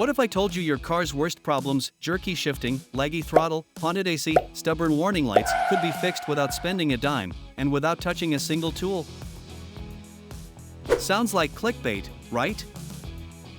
What if I told you your car's worst problems, jerky shifting, laggy throttle, haunted AC, stubborn warning lights, could be fixed without spending a dime, and without touching a single tool? Sounds like clickbait, right?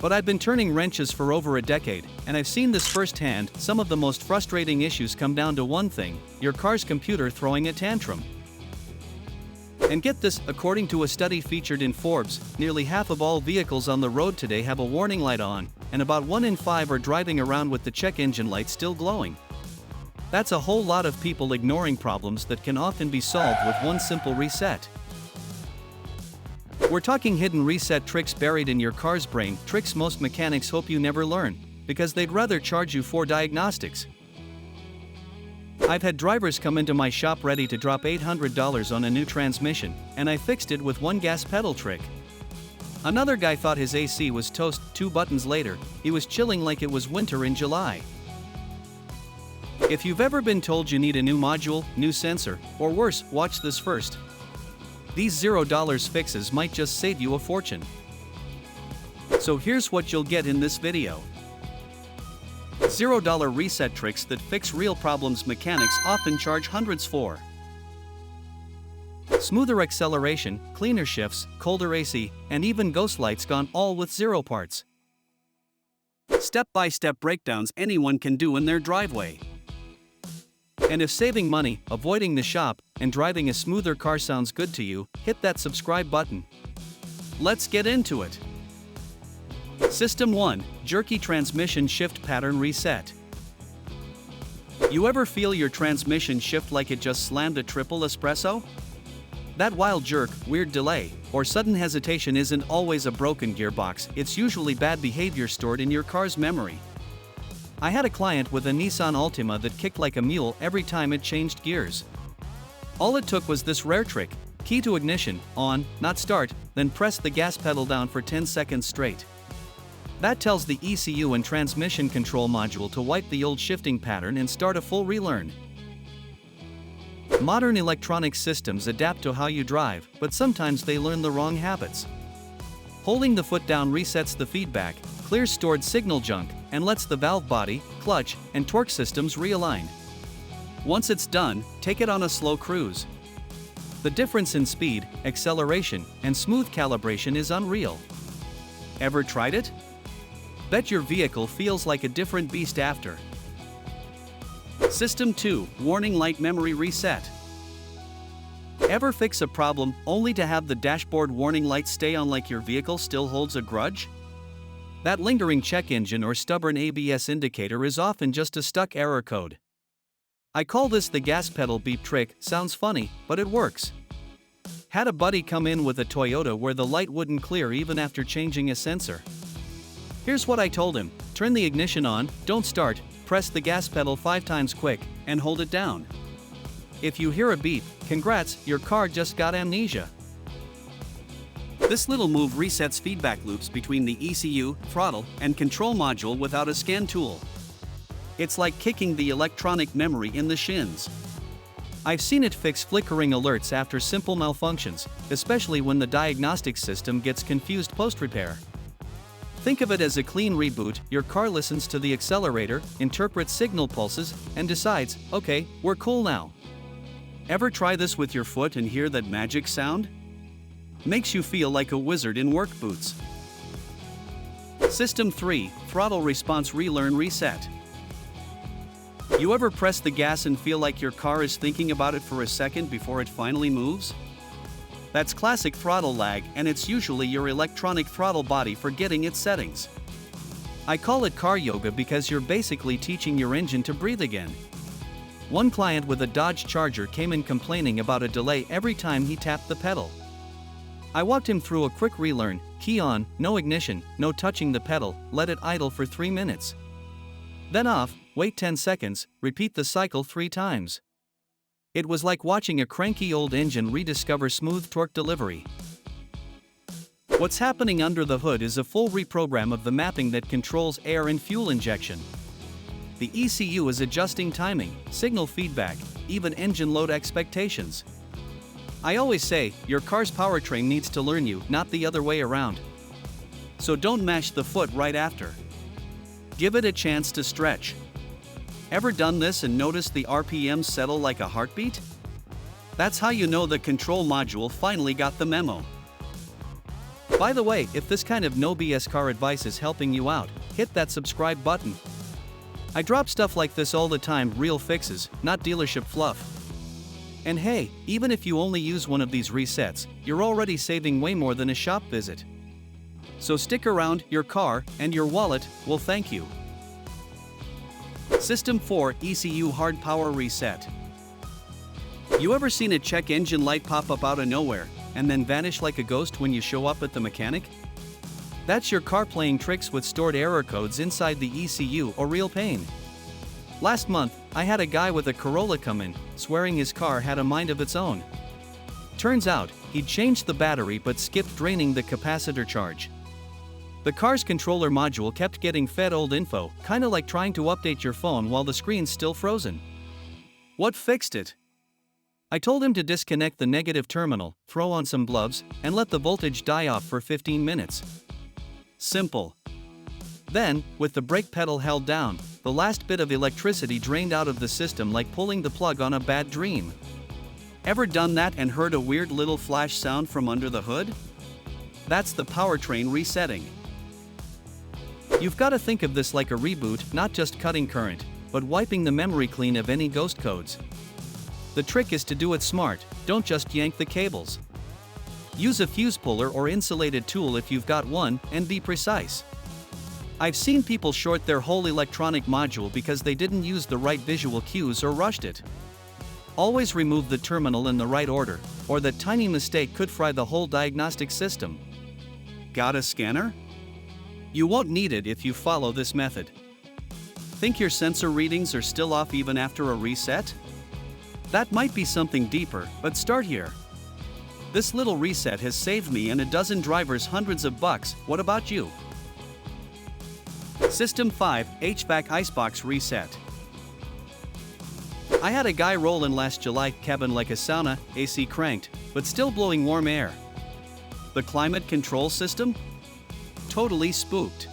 But I've been turning wrenches for over a decade, and I've seen this firsthand. Some of the most frustrating issues come down to one thing: your car's computer throwing a tantrum. And get this, according to a study featured in Forbes, nearly half of all vehicles on the road today have a warning light on, and about 1 in 5 are driving around with the check engine light still glowing. That's a whole lot of people ignoring problems that can often be solved with one simple reset. We're talking hidden reset tricks buried in your car's brain, tricks most mechanics hope you never learn, because they'd rather charge you for diagnostics. I've had drivers come into my shop ready to drop $800 on a new transmission, and I fixed it with one gas pedal trick. Another guy thought his AC was toast. 2 buttons later, he was chilling like it was winter in July. If you've ever been told you need a new module, new sensor, or worse, watch this first. These $0 fixes might just save you a fortune. So here's what you'll get in this video. $0 reset tricks that fix real problems mechanics often charge hundreds for. Smoother acceleration, cleaner shifts, colder AC, and even ghost lights gone, all with 0 parts. Step-by-step breakdowns anyone can do in their driveway. And if saving money, avoiding the shop, and driving a smoother car sounds good to you, hit that subscribe button. Let's get into it. System 1, Jerky Transmission Shift Pattern Reset. You ever feel your transmission shift like it just slammed a triple espresso? That wild jerk, weird delay, or sudden hesitation isn't always a broken gearbox, it's usually bad behavior stored in your car's memory. I had a client with a Nissan Altima that kicked like a mule every time it changed gears. All it took was this rare trick: key to ignition, on, not start, then press the gas pedal down for 10 seconds straight. That tells the ECU and transmission control module to wipe the old shifting pattern and start a full relearn. Modern electronic systems adapt to how you drive, but sometimes they learn the wrong habits. Holding the foot down resets the feedback, clears stored signal junk, and lets the valve body, clutch, and torque systems realign. Once it's done, take it on a slow cruise. The difference in speed, acceleration, and smooth calibration is unreal. Ever tried it? Bet your vehicle feels like a different beast after. System 2, Warning Light Memory Reset. Ever fix a problem only to have the dashboard warning light stay on like your vehicle still holds a grudge? That lingering check engine or stubborn ABS indicator is often just a stuck error code. I call this the gas pedal beep trick. Sounds funny, but it works. Had a buddy come in with a Toyota where the light wouldn't clear even after changing a sensor. Here's what I told him: turn the ignition on, don't start, press the gas pedal 5 times quick, and hold it down. If you hear a beep, congrats, your car just got amnesia. This little move resets feedback loops between the ECU, throttle, and control module without a scan tool. It's like kicking the electronic memory in the shins. I've seen it fix flickering alerts after simple malfunctions, especially when the diagnostic system gets confused post-repair. Think of it as a clean reboot. Your car listens to the accelerator, interprets signal pulses, and decides, okay, we're cool now. Ever try this with your foot and hear that magic sound? Makes you feel like a wizard in work boots. System 3, Throttle Response Relearn Reset. You ever press the gas and feel like your car is thinking about it for a second before it finally moves? That's classic throttle lag, and it's usually your electronic throttle body forgetting its settings. I call it car yoga because you're basically teaching your engine to breathe again. One client with a Dodge Charger came in complaining about a delay every time he tapped the pedal. I walked him through a quick relearn: key on, no ignition, no touching the pedal, let it idle for 3 minutes. Then off, wait 10 seconds, repeat the cycle 3 times. It was like watching a cranky old engine rediscover smooth torque delivery. What's happening under the hood is a full reprogram of the mapping that controls air and fuel injection. The ECU is adjusting timing, signal feedback, even engine load expectations. I always say, your car's powertrain needs to learn you, not the other way around. So don't mash the foot right after. Give it a chance to stretch. Ever done this and noticed the RPMs settle like a heartbeat? That's how you know the control module finally got the memo. By the way, if this kind of no BS car advice is helping you out, hit that subscribe button. I drop stuff like this all the time, real fixes, not dealership fluff. And hey, even if you only use one of these resets, you're already saving way more than a shop visit. So stick around, your car and your wallet will thank you. System 4 ECU Hard Power Reset. You ever seen a check engine light pop up out of nowhere and then vanish like a ghost when you show up at the mechanic? That's your car playing tricks with stored error codes inside the ECU or real pain. Last month, I had a guy with a Corolla come in, swearing his car had a mind of its own. Turns out, he'd changed the battery but skipped draining the capacitor charge. The car's controller module kept getting fed old info, kinda like trying to update your phone while the screen's still frozen. What fixed it? I told him to disconnect the negative terminal, throw on some gloves, and let the voltage die off for 15 minutes. Simple. Then, with the brake pedal held down, the last bit of electricity drained out of the system like pulling the plug on a bad dream. Ever done that and heard a weird little flash sound from under the hood? That's the powertrain resetting. You've got to think of this like a reboot, not just cutting current, but wiping the memory clean of any ghost codes. The trick is to do it smart, don't just yank the cables. Use a fuse puller or insulated tool if you've got one, and be precise. I've seen people short their whole electronic module because they didn't use the right visual cues or rushed it. Always remove the terminal in the right order, or that tiny mistake could fry the whole diagnostic system. Got a scanner? You won't need it if you follow this method. Think your sensor readings are still off even after a reset? That might be something deeper, but start here. This little reset has saved me and a dozen drivers hundreds of bucks. What about you? System 5 HVAC Icebox Reset. I had a guy roll in last July, cabin like a sauna, AC cranked, but still blowing warm air. The climate control system? Totally spooked.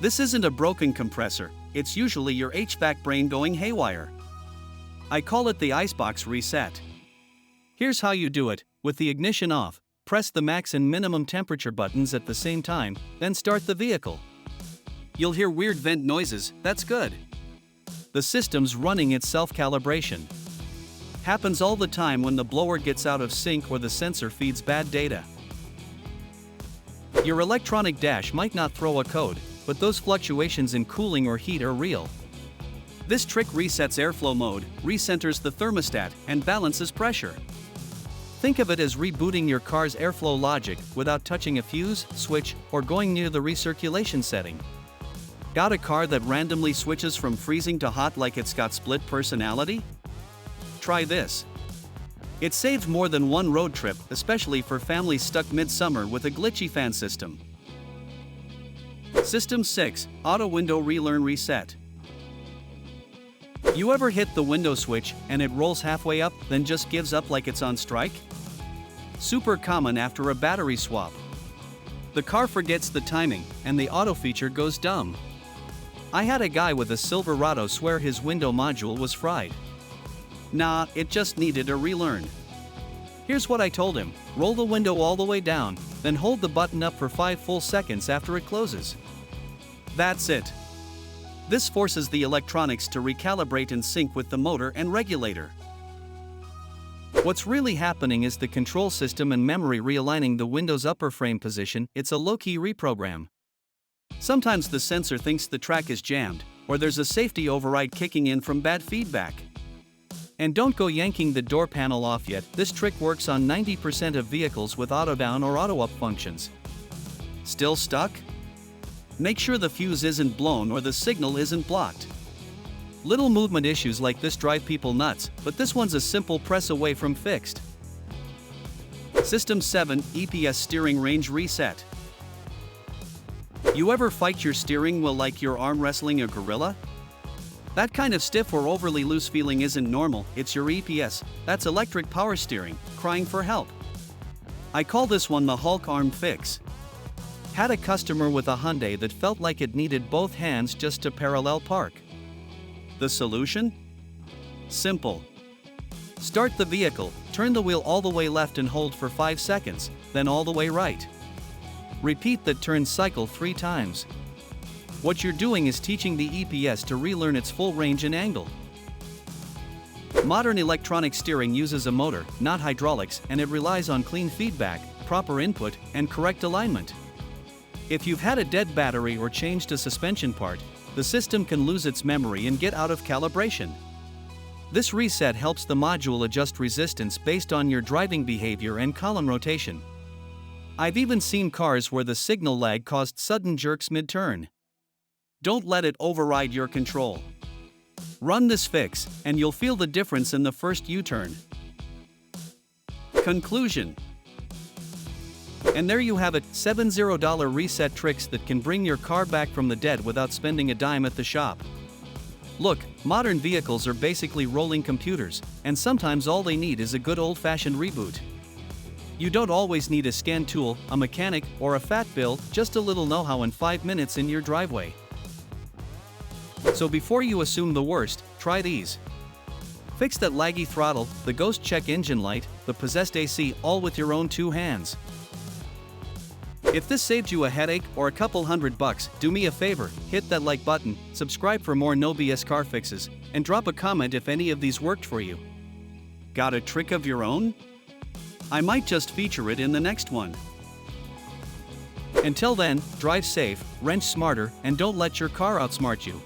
This isn't a broken compressor, it's usually your HVAC brain going haywire. I call it the icebox reset. Here's how you do it. With the ignition off, press the max and minimum temperature buttons at the same time, then start the vehicle. You'll hear weird vent noises, that's good. The system's running its self-calibration. Happens all the time when the blower gets out of sync or the sensor feeds bad data. Your electronic dash might not throw a code, but those fluctuations in cooling or heat are real. This trick resets airflow mode, recenters the thermostat, and balances pressure. Think of it as rebooting your car's airflow logic without touching a fuse, switch, or going near the recirculation setting. Got a car that randomly switches from freezing to hot like it's got split personality? Try this. It saved more than one road trip, especially for families stuck midsummer with a glitchy fan system. System 6 Auto Window Relearn Reset. You ever hit the window switch and it rolls halfway up, then just gives up like it's on strike? Super common after a battery swap. The car forgets the timing, and the auto feature goes dumb. I had a guy with a Silverado swear his window module was fried. Nah, it just needed a relearn. Here's what I told him: roll the window all the way down, then hold the button up for 5 full seconds after it closes. That's it. This forces the electronics to recalibrate and sync with the motor and regulator. What's really happening is the control system and memory realigning the window's upper frame position. It's a low-key reprogram. Sometimes the sensor thinks the track is jammed, or there's a safety override kicking in from bad feedback. And don't go yanking the door panel off yet, this trick works on 90% of vehicles with auto down or auto up functions. Still stuck? Make sure the fuse isn't blown or the signal isn't blocked. Little movement issues like this drive people nuts, but this one's a simple press away from fixed. System 7 EPS Steering Range Reset. You ever fight your steering wheel like you're arm wrestling a gorilla? That kind of stiff or overly loose feeling isn't normal, it's your EPS, that's electric power steering, crying for help. I call this one the Hulk arm fix. Had a customer with a Hyundai that felt like it needed both hands just to parallel park. The solution? Simple. Start the vehicle, turn the wheel all the way left and hold for 5 seconds, then all the way right. Repeat that turn cycle 3 times. What you're doing is teaching the EPS to relearn its full range and angle. Modern electronic steering uses a motor, not hydraulics, and it relies on clean feedback, proper input, and correct alignment. If you've had a dead battery or changed a suspension part, the system can lose its memory and get out of calibration. This reset helps the module adjust resistance based on your driving behavior and column rotation. I've even seen cars where the signal lag caused sudden jerks mid-turn. Don't let it override your control. Run this fix, and you'll feel the difference in the first U-turn. Conclusion. And there you have it, 7 $0 reset tricks that can bring your car back from the dead without spending a dime at the shop. Look, modern vehicles are basically rolling computers, and sometimes all they need is a good old-fashioned reboot. You don't always need a scan tool, a mechanic, or a fat bill, just a little know-how in 5 minutes in your driveway. So before you assume the worst, try these. Fix that laggy throttle, the ghost check engine light, the possessed AC, all with your own 2 hands. If this saved you a headache or a couple $100, do me a favor, hit that like button, subscribe for more no BS car fixes, and drop a comment if any of these worked for you. Got a trick of your own? I might just feature it in the next one. Until then, drive safe, wrench smarter, and don't let your car outsmart you.